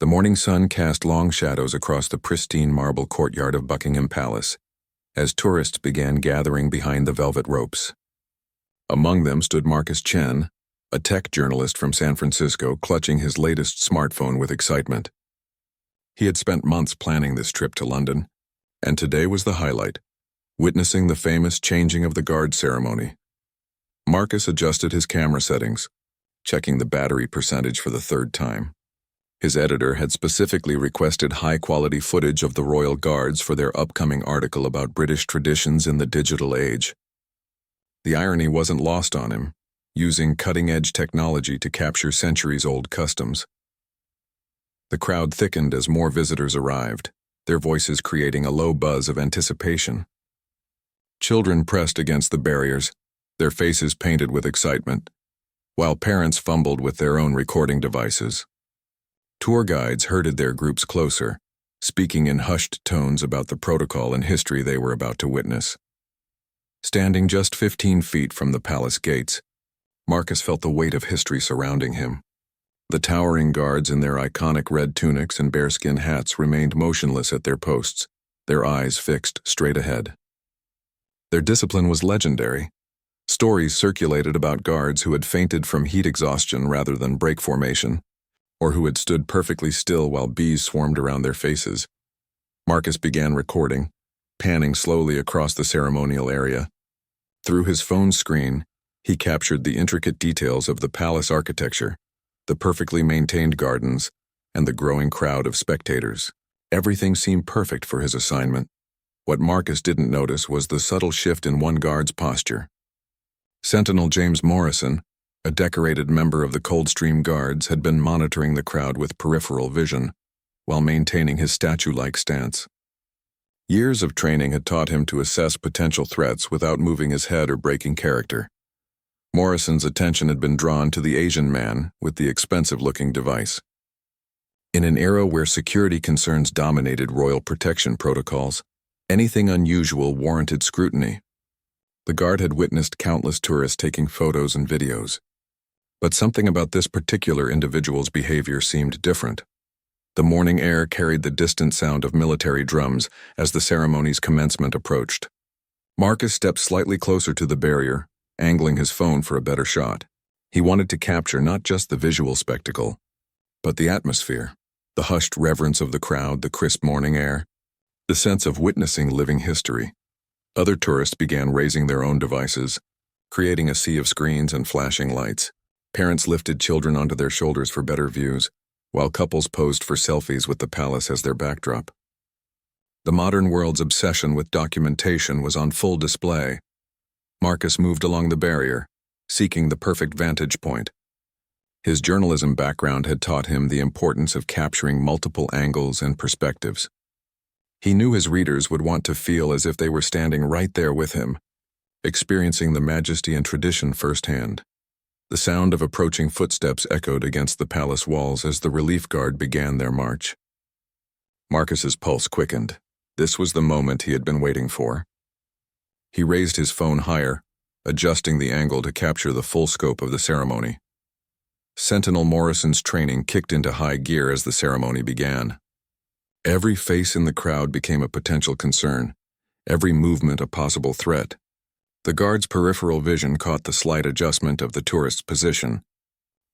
The morning sun cast long shadows across the pristine marble courtyard of Buckingham Palace, as tourists began gathering behind the velvet ropes. Among them stood Marcus Chen, a tech journalist from San Francisco, clutching his latest smartphone with excitement. He had spent months planning this trip to London, and today was the highlight, witnessing the famous changing of the guard ceremony. Marcus adjusted his camera settings, checking the battery percentage for the third time. His editor had specifically requested high-quality footage of the royal guards for their upcoming article about British traditions in the digital age. The irony wasn't lost on him, using cutting-edge technology to capture centuries-old customs. The crowd thickened as more visitors arrived, their voices creating a low buzz of anticipation. Children pressed against the barriers, their faces painted with excitement, while parents fumbled with their own recording devices. Tour guides herded their groups closer, speaking in hushed tones about the protocol and history they were about to witness. Standing just 15 feet from the palace gates, Marcus felt the weight of history surrounding him. The towering guards in their iconic red tunics and bearskin hats remained motionless at their posts, their eyes fixed straight ahead. Their discipline was legendary. Stories circulated about guards who had fainted from heat exhaustion rather than break formation, or who had stood perfectly still while bees swarmed around their faces. Marcus began recording, panning slowly across the ceremonial area. Through his phone screen, he captured the intricate details of the palace architecture, the perfectly maintained gardens, and the growing crowd of spectators. Everything seemed perfect for his assignment. What Marcus didn't notice was the subtle shift in one guard's posture. Sentinel James Morrison, a decorated member of the Coldstream Guards, had been monitoring the crowd with peripheral vision, while maintaining his statue-like stance. Years of training had taught him to assess potential threats without moving his head or breaking character. Morrison's attention had been drawn to the Asian man with the expensive-looking device. In an era where security concerns dominated royal protection protocols, anything unusual warranted scrutiny. The guard had witnessed countless tourists taking photos and videos. But something about this particular individual's behavior seemed different. The morning air carried the distant sound of military drums as the ceremony's commencement approached. Marcus stepped slightly closer to the barrier, angling his phone for a better shot. He wanted to capture not just the visual spectacle, but the atmosphere, the hushed reverence of the crowd, the crisp morning air, the sense of witnessing living history. Other tourists began raising their own devices, creating a sea of screens and flashing lights. Parents lifted children onto their shoulders for better views, while couples posed for selfies with the palace as their backdrop. The modern world's obsession with documentation was on full display. Marcus moved along the barrier, seeking the perfect vantage point. His journalism background had taught him the importance of capturing multiple angles and perspectives. He knew his readers would want to feel as if they were standing right there with him, experiencing the majesty and tradition firsthand. The sound of approaching footsteps echoed against the palace walls as the relief guard began their march. Marcus's pulse quickened. This was the moment he had been waiting for. He raised his phone higher, adjusting the angle to capture the full scope of the ceremony. Sentinel Morrison's training kicked into high gear as the ceremony began. Every face in the crowd became a potential concern, every movement a possible threat. The guard's peripheral vision caught the slight adjustment of the tourist's position,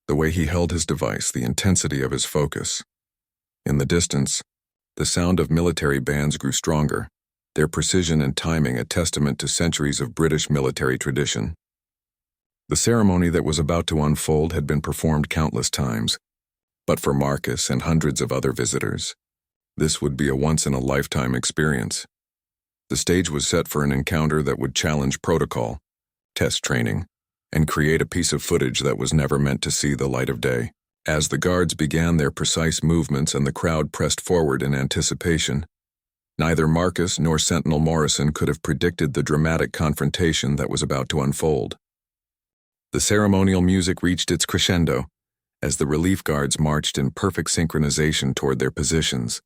the way he held his device, the intensity of his focus. In the distance, the sound of military bands grew stronger, their precision and timing a testament to centuries of British military tradition. The ceremony that was about to unfold had been performed countless times, but for Marcus and hundreds of other visitors, this would be a once-in-a-lifetime experience. The stage was set for an encounter that would challenge protocol, test training, and create a piece of footage that was never meant to see the light of day. As the guards began their precise movements and the crowd pressed forward in anticipation, neither Marcus nor Sentinel Morrison could have predicted the dramatic confrontation that was about to unfold. The ceremonial music reached its crescendo as the relief guards marched in perfect synchronization toward their positions.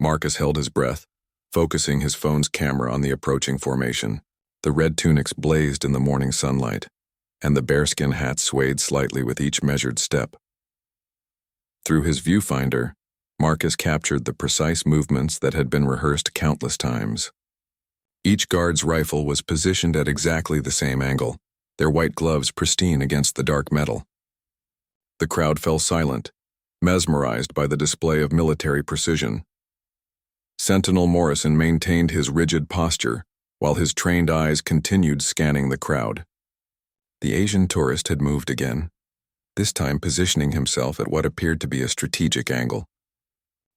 Marcus held his breath, focusing his phone's camera on the approaching formation. The red tunics blazed in the morning sunlight, and the bearskin hats swayed slightly with each measured step. Through his viewfinder, Marcus captured the precise movements that had been rehearsed countless times. Each guard's rifle was positioned at exactly the same angle, their white gloves pristine against the dark metal. The crowd fell silent, mesmerized by the display of military precision. Sentinel Morrison maintained his rigid posture, while his trained eyes continued scanning the crowd. The Asian tourist had moved again, this time positioning himself at what appeared to be a strategic angle.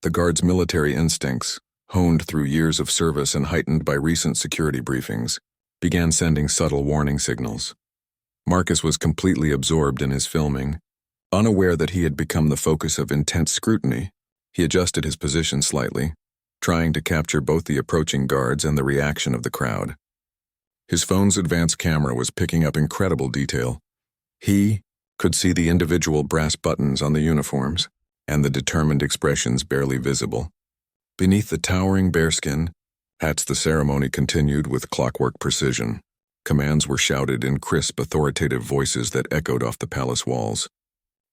The guard's military instincts, honed through years of service and heightened by recent security briefings, began sending subtle warning signals. Marcus was completely absorbed in his filming. Unaware that he had become the focus of intense scrutiny, he adjusted his position slightly, trying to capture both the approaching guards and the reaction of the crowd. His phone's advanced camera was picking up incredible detail. He could see the individual brass buttons on the uniforms and the determined expressions barely visible. Beneath the towering bearskin hats, the ceremony continued with clockwork precision. Commands were shouted in crisp, authoritative voices that echoed off the palace walls.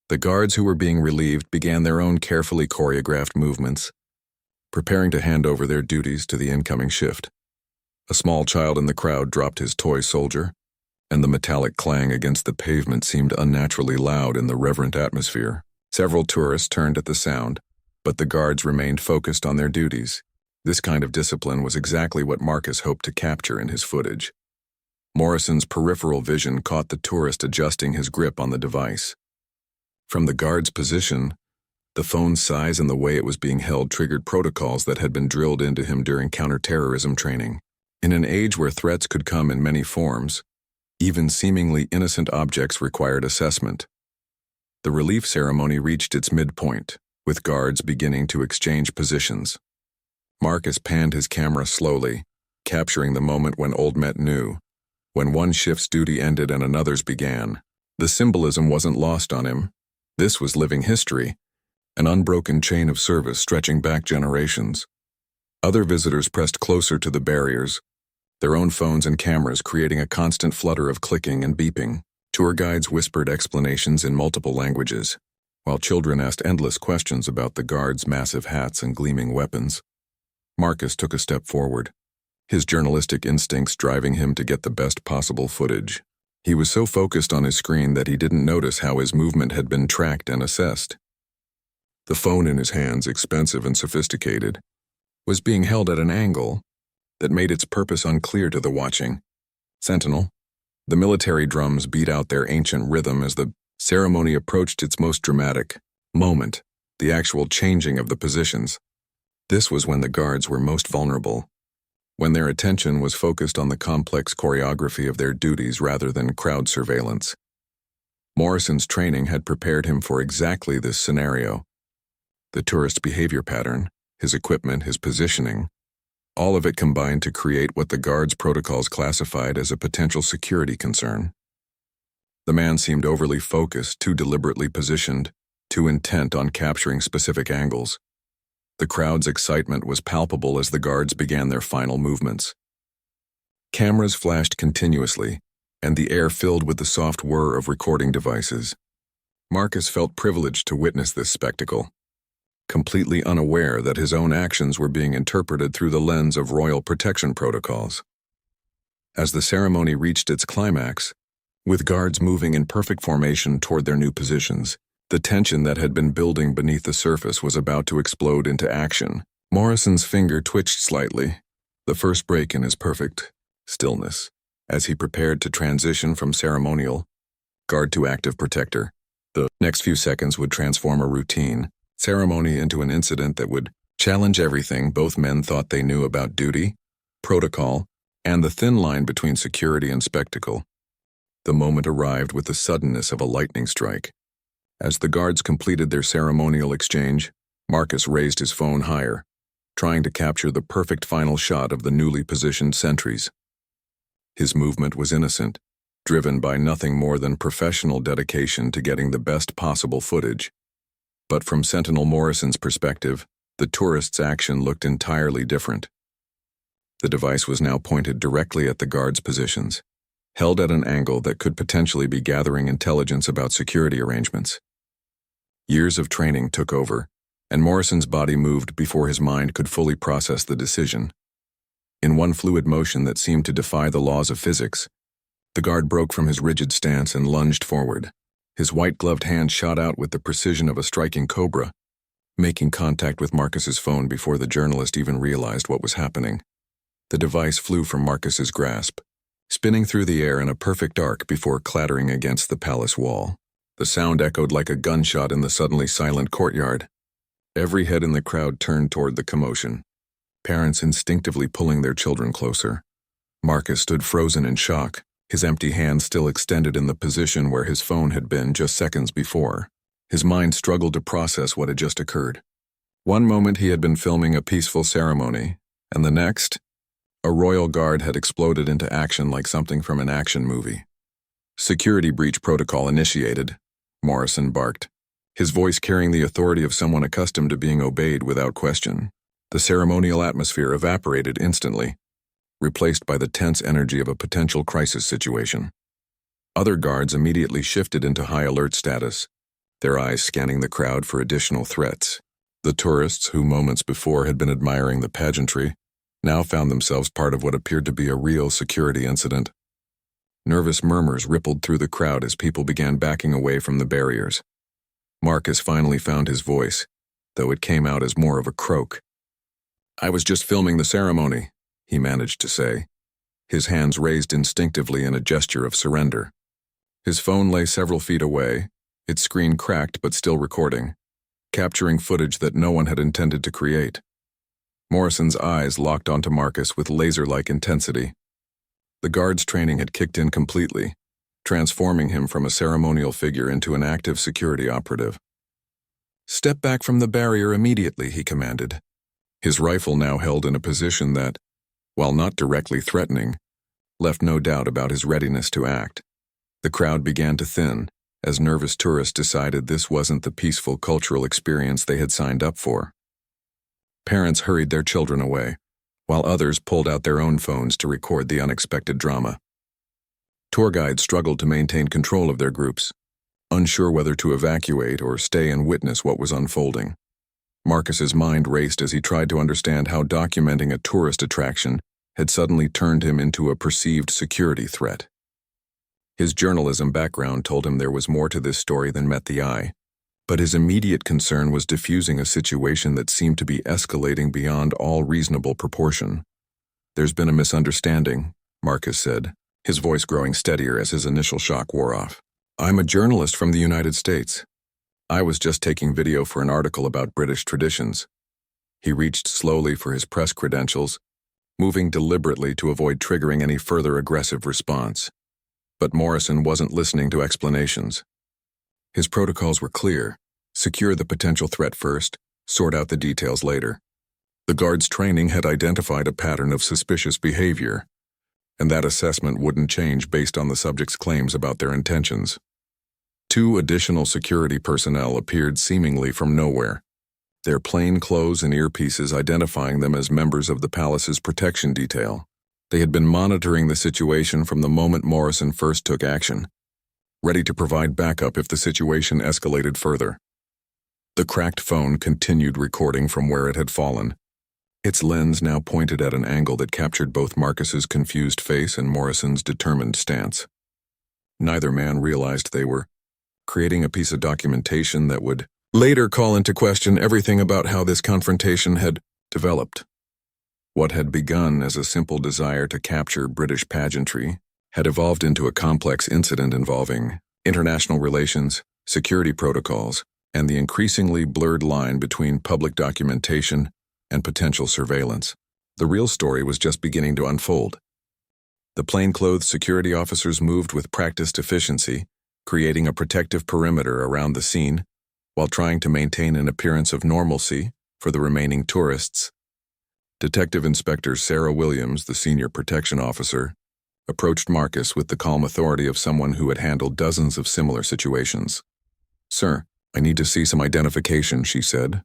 The guards who were being relieved began their own carefully choreographed movements, preparing to hand over their duties to the incoming shift. A small child in the crowd dropped his toy soldier, and the metallic clang against the pavement seemed unnaturally loud in the reverent atmosphere. Several tourists turned at the sound, but the guards remained focused on their duties. This kind of discipline was exactly what Marcus hoped to capture in his footage. Morrison's peripheral vision caught the tourist adjusting his grip on the device. From the guard's position, the phone's size and the way it was being held triggered protocols that had been drilled into him during counterterrorism training. In an age where threats could come in many forms, even seemingly innocent objects required assessment. The relief ceremony reached its midpoint, with guards beginning to exchange positions. Marcus panned his camera slowly, capturing the moment when Old Met knew, when one shift's duty ended and another's began. The symbolism wasn't lost on him. This was living history, an unbroken chain of service stretching back generations. Other visitors pressed closer to the barriers, their own phones and cameras creating a constant flutter of clicking and beeping. Tour guides whispered explanations in multiple languages, while children asked endless questions about the guards' massive hats and gleaming weapons. Marcus took a step forward, his journalistic instincts driving him to get the best possible footage. He was so focused on his screen that he didn't notice how his movement had been tracked and assessed. The phone in his hands, expensive and sophisticated, was being held at an angle that made its purpose unclear to the watching sentinel. The military drums beat out their ancient rhythm as the ceremony approached its most dramatic moment, the actual changing of the positions. This was when the guards were most vulnerable, when their attention was focused on the complex choreography of their duties rather than crowd surveillance. Morrison's training had prepared him for exactly this scenario. The tourist's behavior pattern, his equipment, his positioning, all of it combined to create what the guards' protocols classified as a potential security concern. The man seemed overly focused, too deliberately positioned, too intent on capturing specific angles. The crowd's excitement was palpable as the guards began their final movements. Cameras flashed continuously, and the air filled with the soft whir of recording devices. Marcus felt privileged to witness this spectacle, completely unaware that his own actions were being interpreted through the lens of royal protection protocols. As the ceremony reached its climax, with guards moving in perfect formation toward their new positions, the tension that had been building beneath the surface was about to explode into action. Morrison's finger twitched slightly, the first break in his perfect stillness, as he prepared to transition from ceremonial guard to active protector. The next few seconds would transform a routine ceremony into an incident that would challenge everything both men thought they knew about duty, protocol, and the thin line between security and spectacle. The moment arrived with the suddenness of a lightning strike. As the guards completed their ceremonial exchange, Marcus raised his phone higher, trying to capture the perfect final shot of the newly positioned sentries. His movement was innocent, driven by nothing more than professional dedication to getting the best possible footage. But from Sentinel Morrison's perspective, the tourist's action looked entirely different. The device was now pointed directly at the guards' positions, held at an angle that could potentially be gathering intelligence about security arrangements. Years of training took over, and Morrison's body moved before his mind could fully process the decision. In one fluid motion that seemed to defy the laws of physics, the guard broke from his rigid stance and lunged forward. His white-gloved hand shot out with the precision of a striking cobra, making contact with Marcus's phone before the journalist even realized what was happening. The device flew from Marcus's grasp, spinning through the air in a perfect arc before clattering against the palace wall. The sound echoed like a gunshot in the suddenly silent courtyard. Every head in the crowd turned toward the commotion, parents instinctively pulling their children closer. Marcus stood frozen in shock, his empty hand still extended in the position where his phone had been just seconds before. His mind struggled to process what had just occurred. One moment he had been filming a peaceful ceremony, and the next, a royal guard had exploded into action like something from an action movie. "Security breach protocol initiated," Morrison barked, his voice carrying the authority of someone accustomed to being obeyed without question. The ceremonial atmosphere evaporated instantly, replaced by the tense energy of a potential crisis situation. Other guards immediately shifted into high alert status, their eyes scanning the crowd for additional threats. The tourists, who moments before had been admiring the pageantry, now found themselves part of what appeared to be a real security incident. Nervous murmurs rippled through the crowd as people began backing away from the barriers. Marcus finally found his voice, though it came out as more of a croak. "I was just filming the ceremony," he managed to say, his hands raised instinctively in a gesture of surrender. His phone lay several feet away, its screen cracked but still recording, capturing footage that no one had intended to create. Morrison's eyes locked onto Marcus with laser-like intensity. The guard's training had kicked in completely, transforming him from a ceremonial figure into an active security operative. "Step back from the barrier immediately," he commanded, his rifle now held in a position that, while not directly threatening, left no doubt about his readiness to act. The crowd began to thin, as nervous tourists decided this wasn't the peaceful cultural experience they had signed up for. Parents hurried their children away, while others pulled out their own phones to record the unexpected drama. Tour guides struggled to maintain control of their groups, unsure whether to evacuate or stay and witness what was unfolding. Marcus's mind raced as he tried to understand how documenting a tourist attraction had suddenly turned him into a perceived security threat. His journalism background told him there was more to this story than met the eye, but his immediate concern was diffusing a situation that seemed to be escalating beyond all reasonable proportion. "There's been a misunderstanding," Marcus said, his voice growing steadier as his initial shock wore off. "I'm a journalist from the United States. I was just taking video for an article about British traditions." He reached slowly for his press credentials, moving deliberately to avoid triggering any further aggressive response. But Morrison wasn't listening to explanations. His protocols were clear: secure the potential threat first, sort out the details later. The guard's training had identified a pattern of suspicious behavior, and that assessment wouldn't change based on the subject's claims about their intentions. 2 additional security personnel appeared seemingly from nowhere, their plain clothes and earpieces identifying them as members of the palace's protection detail. They had been monitoring the situation from the moment Morrison first took action, ready to provide backup if the situation escalated further. The cracked phone continued recording from where it had fallen, its lens now pointed at an angle that captured both Marcus's confused face and Morrison's determined stance. Neither man realized they were creating a piece of documentation that would later call into question everything about how this confrontation had developed. What had begun as a simple desire to capture British pageantry had evolved into a complex incident involving international relations, security protocols, and the increasingly blurred line between public documentation and potential surveillance. The real story was just beginning to unfold. The plainclothes security officers moved with practiced efficiency, creating a protective perimeter around the scene while trying to maintain an appearance of normalcy for the remaining tourists. Detective Inspector Sarah Williams, the senior protection officer, approached Marcus with the calm authority of someone who had handled dozens of similar situations. "Sir, I need to see some identification," she said,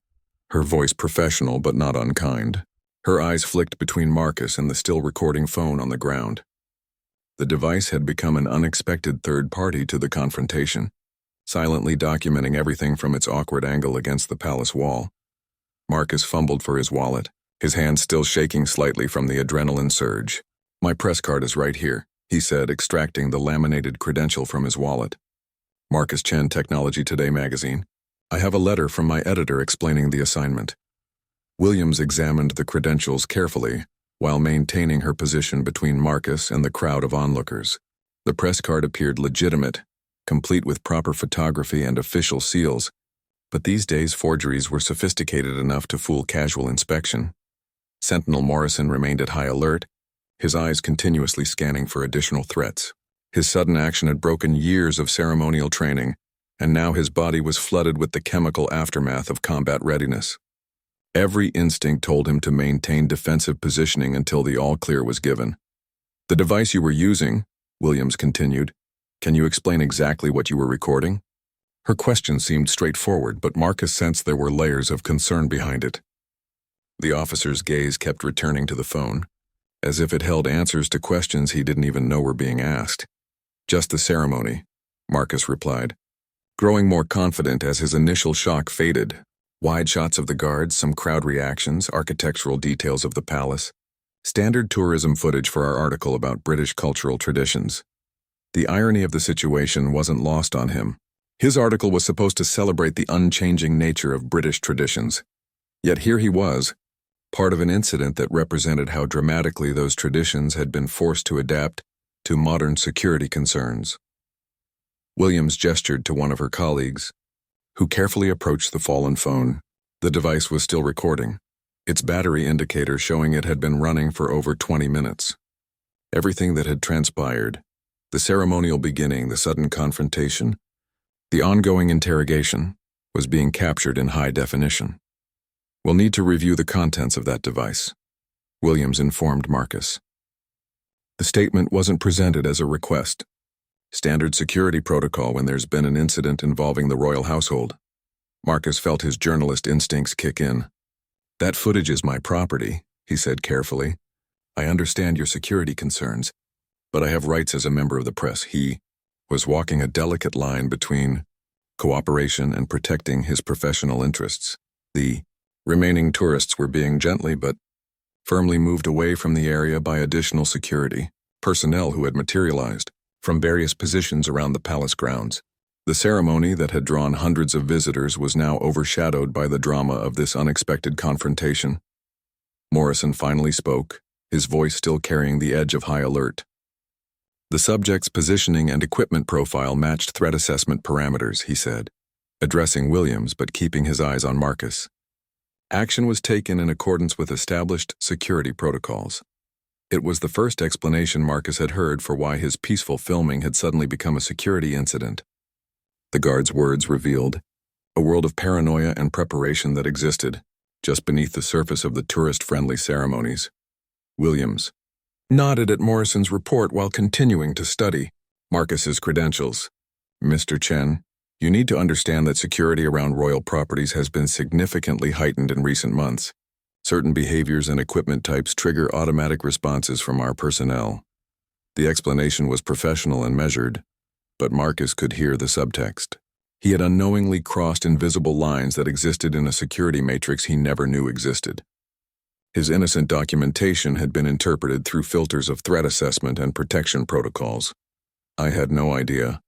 her voice professional but not unkind. Her eyes flicked between Marcus and the still recording phone on the ground. The device had become an unexpected third party to the confrontation, silently documenting everything from its awkward angle against the palace wall Marcus fumbled for his wallet, his hand still shaking slightly from the adrenaline surge. "My press card is right here," he said, extracting the laminated credential from his wallet. "Marcus Chen, Technology Today magazine. I have a letter from my editor explaining the assignment." Williams examined the credentials carefully, while maintaining her position between Marcus and the crowd of onlookers. The press card appeared legitimate, complete with proper photography and official seals, but these days forgeries were sophisticated enough to fool casual inspection. Sentinel Morrison remained at high alert, his eyes continuously scanning for additional threats. His sudden action had broken years of ceremonial training, and now his body was flooded with the chemical aftermath of combat readiness. Every instinct told him to maintain defensive positioning until the all-clear was given. "The device you were using," Williams continued, "can you explain exactly what you were recording?" Her question seemed straightforward, but Marcus sensed there were layers of concern behind it. The officer's gaze kept returning to the phone, as if it held answers to questions he didn't even know were being asked. "Just the ceremony," Marcus replied, growing more confident as his initial shock faded. Wide shots of the guards, some crowd reactions, architectural details of the palace. Standard tourism footage for our article about British cultural traditions. The irony of the situation wasn't lost on him. His article was supposed to celebrate the unchanging nature of British traditions. Yet here he was, part of an incident that represented how dramatically those traditions had been forced to adapt to modern security concerns. Williams gestured to one of her colleagues, who carefully approached the fallen phone. The device was still recording, its battery indicator showing it had been running for over 20 minutes. Everything that had transpired, the ceremonial beginning, the sudden confrontation, the ongoing interrogation, was being captured in high definition. "We'll need to review the contents of that device," Williams informed Marcus. The statement wasn't presented as a request. Standard security protocol when there's been an incident involving the royal household. Marcus felt his journalist instincts kick in. "That footage is my property," he said carefully. "I understand your security concerns, but I have rights as a member of the press." He was walking a delicate line between cooperation and protecting his professional interests. The remaining tourists were being gently but firmly moved away from the area by additional security personnel who had materialized from various positions around the palace grounds. The ceremony that had drawn hundreds of visitors was now overshadowed by the drama of this unexpected confrontation. Morrison finally spoke, his voice still carrying the edge of high alert. "The subject's positioning and equipment profile matched threat assessment parameters," he said, addressing Williams but keeping his eyes on Marcus. Action was taken in accordance with established security protocols. It was the first explanation Marcus had heard for why his peaceful filming had suddenly become a security incident. The guard's words revealed a world of paranoia and preparation that existed just beneath the surface of the tourist-friendly ceremonies. Williams nodded at Morrison's report while continuing to study Marcus's credentials. "Mr. Chen, you need to understand that security around royal properties has been significantly heightened in recent months. Certain behaviors and equipment types trigger automatic responses from our personnel." The explanation was professional and measured, but Marcus could hear the subtext. He had unknowingly crossed invisible lines that existed in a security matrix he never knew existed. His innocent documentation had been interpreted through filters of threat assessment and protection protocols. "I had no idea,"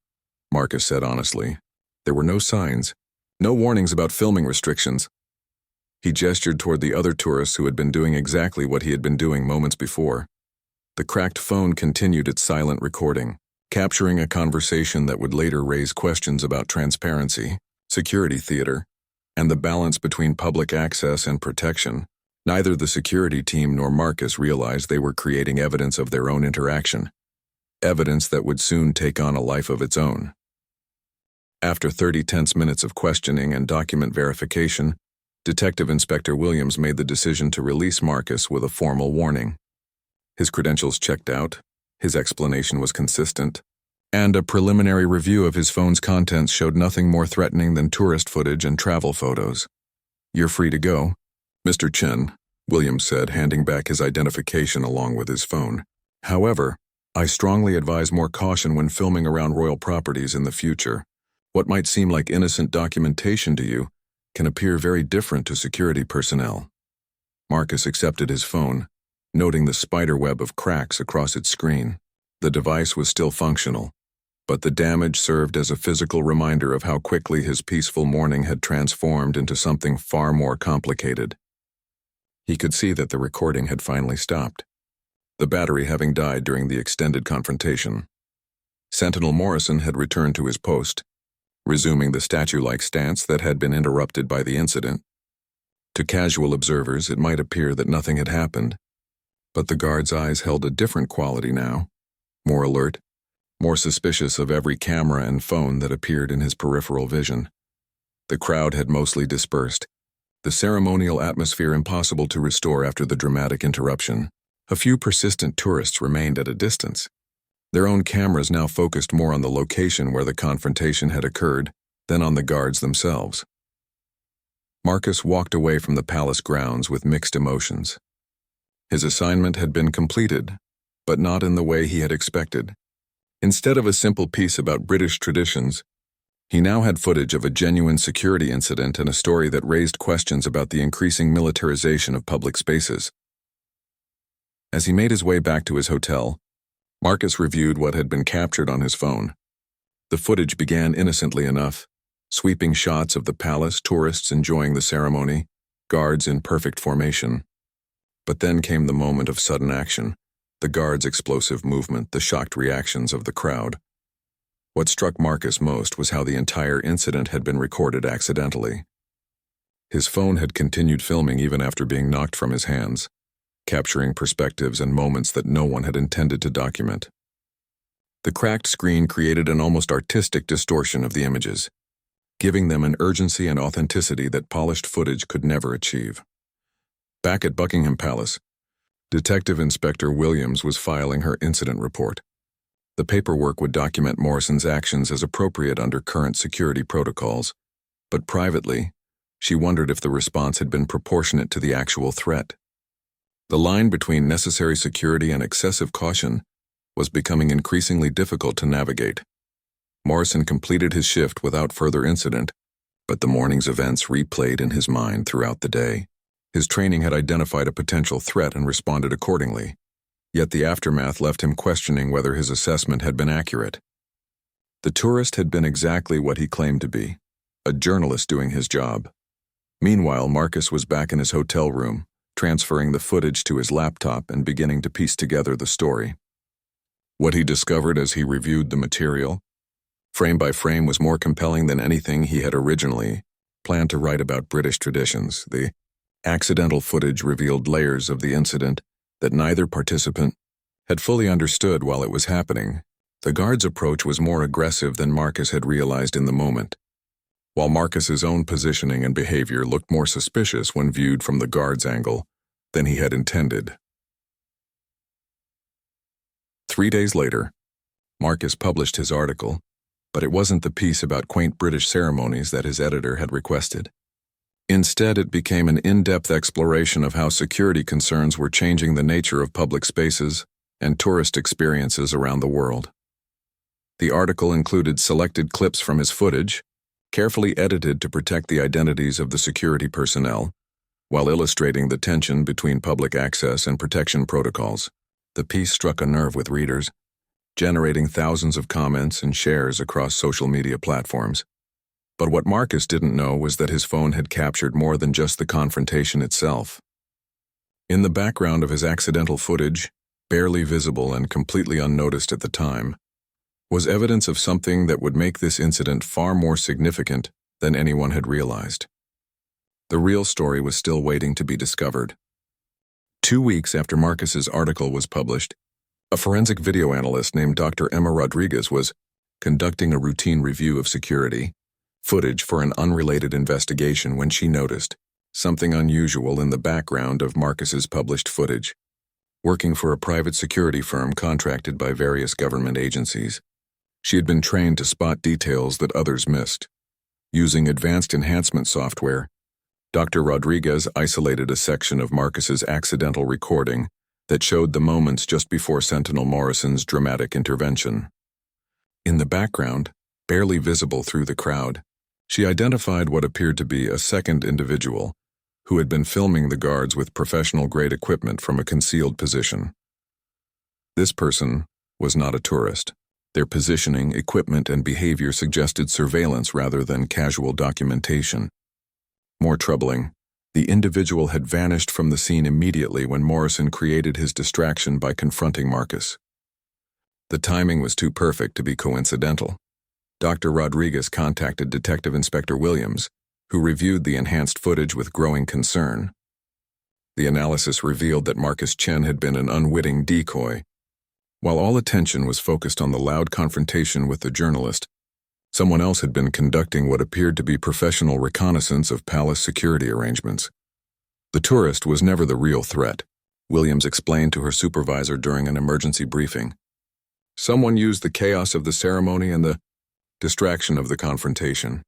Marcus said honestly. "There were no signs, no warnings about filming restrictions." He gestured toward the other tourists who had been doing exactly what he had been doing moments before. The cracked phone continued its silent recording, capturing a conversation that would later raise questions about transparency, security theater, and the balance between public access and protection. Neither the security team nor Marcus realized they were creating evidence of their own interaction, evidence that would soon take on a life of its own. After 30 tense minutes of questioning and document verification, Detective Inspector Williams made the decision to release Marcus with a formal warning. His credentials checked out, his explanation was consistent, and a preliminary review of his phone's contents showed nothing more threatening than tourist footage and travel photos. "You're free to go, Mr. Chen," Williams said, handing back his identification along with his phone. "However, I strongly advise more caution when filming around royal properties in the future. What might seem like innocent documentation to you can appear very different to security personnel. Marcus accepted his phone, noting the spider web of cracks across its screen. The device was still functional, but the damage served as a physical reminder of how quickly his peaceful morning had transformed into something far more complicated. He could see that the recording had finally stopped, the battery having died during the extended confrontation. Sentinel Morrison had returned to his post, resuming the statue-like stance that had been interrupted by the incident. To casual observers, it might appear that nothing had happened, but the guard's eyes held a different quality now, more alert, more suspicious of every camera and phone that appeared in his peripheral vision. The crowd had mostly dispersed, the ceremonial atmosphere impossible to restore after the dramatic interruption. A few persistent tourists remained at a distance. Their own cameras now focused more on the location where the confrontation had occurred than on the guards themselves. Marcus walked away from the palace grounds with mixed emotions. His assignment had been completed, but not in the way he had expected. Instead of a simple piece about British traditions, he now had footage of a genuine security incident and a story that raised questions about the increasing militarization of public spaces. As he made his way back to his hotel, Marcus reviewed what had been captured on his phone. The footage began innocently enough, sweeping shots of the palace, tourists enjoying the ceremony, guards in perfect formation. But then came the moment of sudden action, the guards' explosive movement, the shocked reactions of the crowd. What struck Marcus most was how the entire incident had been recorded accidentally. His phone had continued filming even after being knocked from his hands, capturing perspectives and moments that no one had intended to document. The cracked screen created an almost artistic distortion of the images, giving them an urgency and authenticity that polished footage could never achieve. Back at Buckingham Palace, Detective Inspector Williams was filing her incident report. The paperwork would document Morrison's actions as appropriate under current security protocols, but privately, she wondered if the response had been proportionate to the actual threat. The line between necessary security and excessive caution was becoming increasingly difficult to navigate. Morrison completed his shift without further incident, but the morning's events replayed in his mind throughout the day. His training had identified a potential threat and responded accordingly, yet the aftermath left him questioning whether his assessment had been accurate. The tourist had been exactly what he claimed to be, a journalist doing his job. Meanwhile, Marcus was back in his hotel room, transferring the footage to his laptop and beginning to piece together the story. What he discovered as he reviewed the material, frame by frame, was more compelling than anything he had originally planned to write about British traditions. The accidental footage revealed layers of the incident that neither participant had fully understood while it was happening. The guard's approach was more aggressive than Marcus had realized in the moment, while Marcus's own positioning and behavior looked more suspicious when viewed from the guard's angle than he had intended. 3 days later, Marcus published his article, but it wasn't the piece about quaint British ceremonies that his editor had requested. Instead, it became an in-depth exploration of how security concerns were changing the nature of public spaces and tourist experiences around the world. The article included selected clips from his footage, carefully edited to protect the identities of the security personnel, while illustrating the tension between public access and protection protocols. The piece struck a nerve with readers, generating thousands of comments and shares across social media platforms. But what Marcus didn't know was that his phone had captured more than just the confrontation itself. In the background of his accidental footage, barely visible and completely unnoticed at the time, was evidence of something that would make this incident far more significant than anyone had realized. The real story was still waiting to be discovered. 2 weeks after Marcus's article was published, a forensic video analyst named Dr. Emma Rodriguez was conducting a routine review of security footage for an unrelated investigation when she noticed something unusual in the background of Marcus's published footage. Working for a private security firm contracted by various government agencies, she had been trained to spot details that others missed. Using advanced enhancement software, Dr. Rodriguez isolated a section of Marcus's accidental recording that showed the moments just before Sentinel Morrison's dramatic intervention. In the background, barely visible through the crowd, She identified what appeared to be a second individual who had been filming the guards with professional-grade equipment from a concealed position. This person was not a tourist. Their positioning, equipment, and behavior suggested surveillance rather than casual documentation. More troubling, the individual had vanished from the scene immediately when Morrison created his distraction by confronting Marcus. The timing was too perfect to be coincidental. Dr. Rodriguez contacted Detective Inspector Williams, who reviewed the enhanced footage with growing concern. The analysis revealed that Marcus Chen had been an unwitting decoy. While all attention was focused on the loud confrontation with the journalist, someone else had been conducting what appeared to be professional reconnaissance of palace security arrangements. The tourist was never the real threat, Williams explained to her supervisor during an emergency briefing. Someone used the chaos of the ceremony and the distraction of the confrontation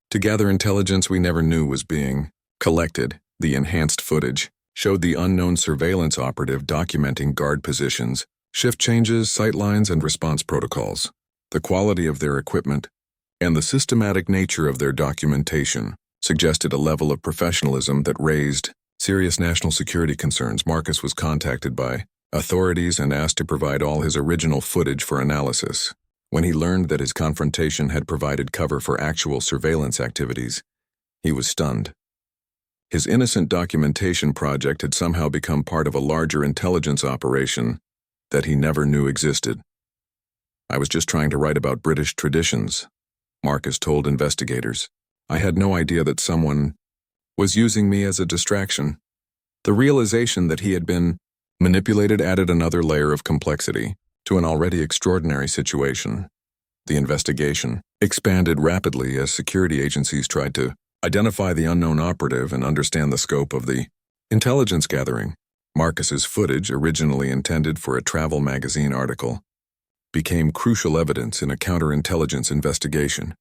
to gather intelligence we never knew was being collected. The enhanced footage showed the unknown surveillance operative documenting guard positions, shift changes, sightlines, and response protocols. The quality of their equipment and the systematic nature of their documentation suggested a level of professionalism that raised serious national security concerns. Marcus was contacted by authorities and asked to provide all his original footage for analysis. When he learned that his confrontation had provided cover for actual surveillance activities, he was stunned. His innocent documentation project had somehow become part of a larger intelligence operation that he never knew existed. "I was just trying to write about British traditions," Marcus told investigators. "I had no idea that someone was using me as a distraction." The realization that he had been manipulated added another layer of complexity to an already extraordinary situation. The investigation expanded rapidly as security agencies tried to identify the unknown operative and understand the scope of the intelligence gathering. Marcus's footage, originally intended for a travel magazine article, became crucial evidence in a counterintelligence investigation.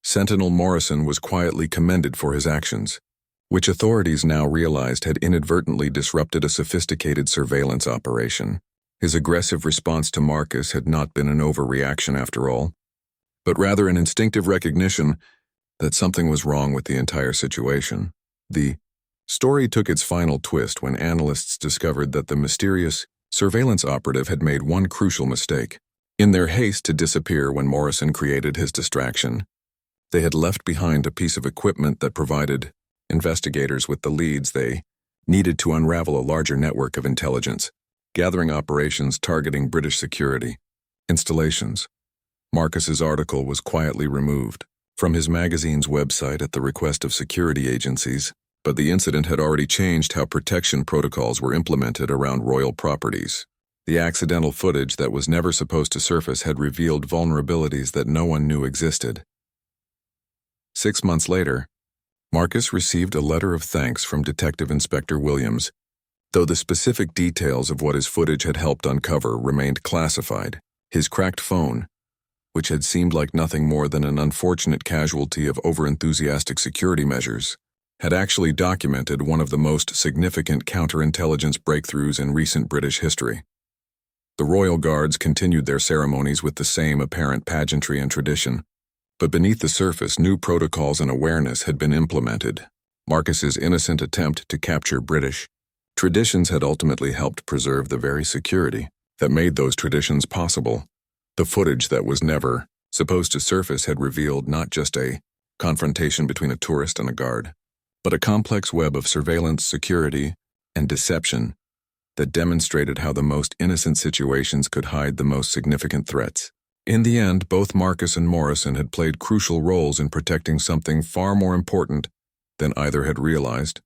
Sentinel Morrison was quietly commended for his actions, which authorities now realized had inadvertently disrupted a sophisticated surveillance operation. His aggressive response to Marcus had not been an overreaction after all, but rather an instinctive recognition that something was wrong with the entire situation. The story took its final twist when analysts discovered that the mysterious surveillance operative had made one crucial mistake. In their haste to disappear when Morrison created his distraction, they had left behind a piece of equipment that provided investigators with the leads they needed to unravel a larger network of intelligence, gathering operations targeting British security installations. Marcus's article was quietly removed from his magazine's website at the request of security agencies, but the incident had already changed how protection protocols were implemented around royal properties. The accidental footage that was never supposed to surface had revealed vulnerabilities that no one knew existed. 6 months later, Marcus received a letter of thanks from Detective Inspector Williams, though the specific details of what his footage had helped uncover remained classified. His cracked phone, which had seemed like nothing more than an unfortunate casualty of overenthusiastic security measures, had actually documented one of the most significant counterintelligence breakthroughs in recent British history. The royal guards continued their ceremonies with the same apparent pageantry and tradition, but beneath the surface, new protocols and awareness had been implemented. Marcus's innocent attempt to capture British traditions had ultimately helped preserve the very security that made those traditions possible. The footage that was never supposed to surface had revealed not just a confrontation between a tourist and a guard, but a complex web of surveillance, security, and deception that demonstrated how the most innocent situations could hide the most significant threats. In the end, both Marcus and Morrison had played crucial roles in protecting something far more important than either had realized.